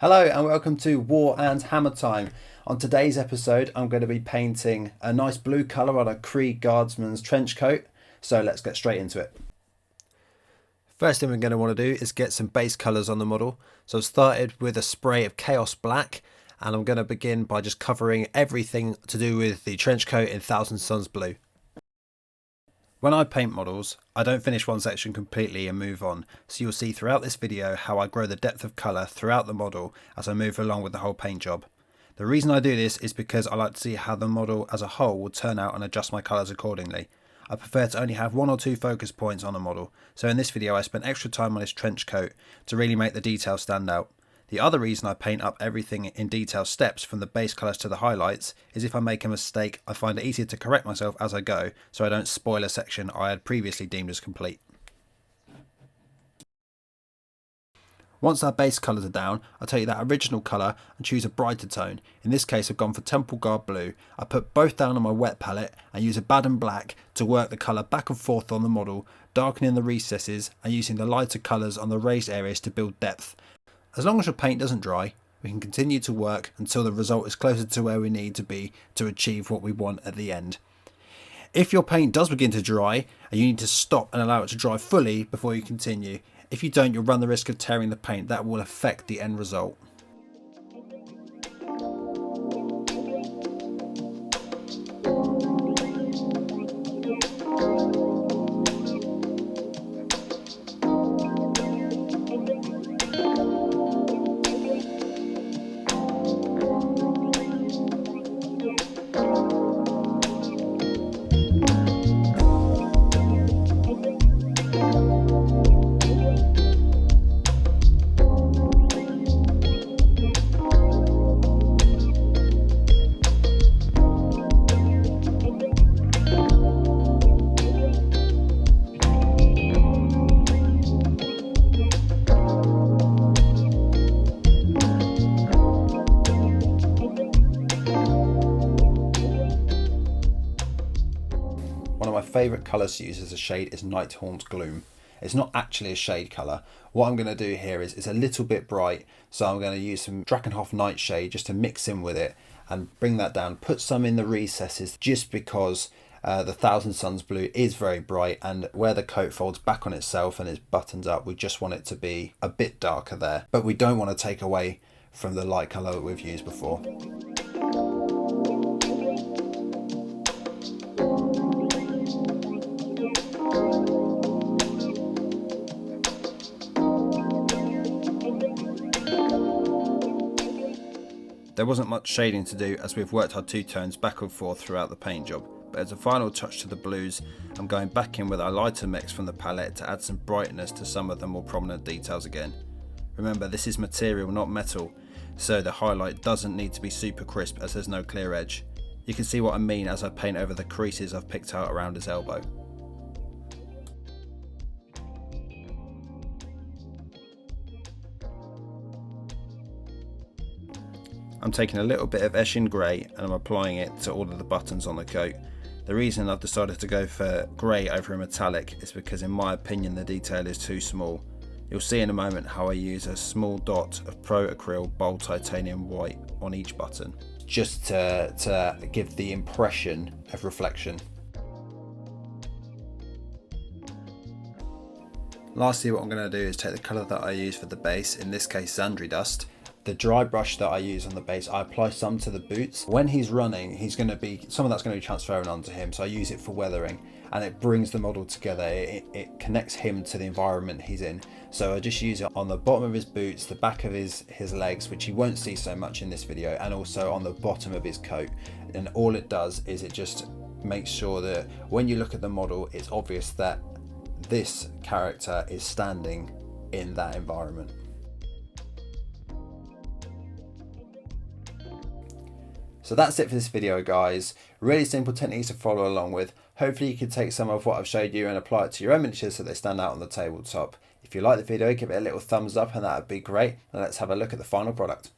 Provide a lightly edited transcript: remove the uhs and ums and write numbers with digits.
Hello and welcome to War and Hammer Time. On today's episode I'm going to be painting a nice blue colour on a Krieg guardsman's trench coat, so let's get straight into it. First thing we're going to want to do is get some base colours on the model. So I've started with a spray of Chaos Black and I'm going to begin by just covering everything to do with the trench coat in Thousand Suns Blue. When I paint models, I don't finish one section completely and move on, so you'll see throughout this video how I grow the depth of colour throughout the model as I move along with the whole paint job. The reason I do this is because I like to see how the model as a whole will turn out and adjust my colours accordingly. I prefer to only have one or two focus points on a model, so in this video I spent extra time on this trench coat to really make the detail stand out. The other reason I paint up everything in detail steps from the base colours to the highlights is if I make a mistake I find it easier to correct myself as I go so I don't spoil a section I had previously deemed as complete. Once our base colours are down, I take that original colour and choose a brighter tone. In this case I've gone for Temple Guard Blue. I put both down on my wet palette and use Abaddon Black to work the colour back and forth on the model, darkening the recesses and using the lighter colours on the raised areas to build depth. As long as your paint doesn't dry, we can continue to work until the result is closer to where we need to be to achieve what we want at the end. If your paint does begin to dry, and you need to stop and allow it to dry fully before you continue. If you don't, you'll run the risk of tearing the paint. That will affect the end result. One of my favourite colours to use as a shade is Nighthaunt Gloom. It's not actually a shade colour. What I'm going to do here is it's a little bit bright, so I'm going to use some Drakenhof Nightshade just to mix in with it and bring that down. Put some in the recesses just because the Thousand Suns Blue is very bright, and where the coat folds back on itself and is buttoned up, we just want it to be a bit darker there. But we don't want to take away from the light colour that we've used before. There wasn't much shading to do as we've worked our two tones back and forth throughout the paint job, but as a final touch to the blues, I'm going back in with our lighter mix from the palette to add some brightness to some of the more prominent details again. Remember, this is material, not metal, so the highlight doesn't need to be super crisp as there's no clear edge. You can see what I mean as I paint over the creases I've picked out around his elbow. I'm taking a little bit of Eshin Grey and I'm applying it to all of the buttons on the coat. The reason I've decided to go for grey over a metallic is because in my opinion the detail is too small. You'll see in a moment how I use a small dot of Pro Acryl Bold Titanium White on each button, just to give the impression of reflection. Lastly, what I'm going to do is take the colour that I use for the base, in this case Xandri Dust. The Drybrush that I use on the base, I apply some to the boots. When he's running, some of that's going to be transferring onto him, so I use it for weathering, and it brings the model together. It connects him to the environment he's in. So I just use it on the bottom of his boots, the back of his legs, which you won't see so much in this video, and also on the bottom of his coat. And all it does is it just makes sure that when you look at the model, it's obvious that this character is standing in that environment. So that's it for this video, guys. Really simple techniques to follow along with. Hopefully you can take some of what I've showed you and apply it to your own miniatures so they stand out on the tabletop. If you like the video, give it a little thumbs up and that would be great. And let's have a look at the final product.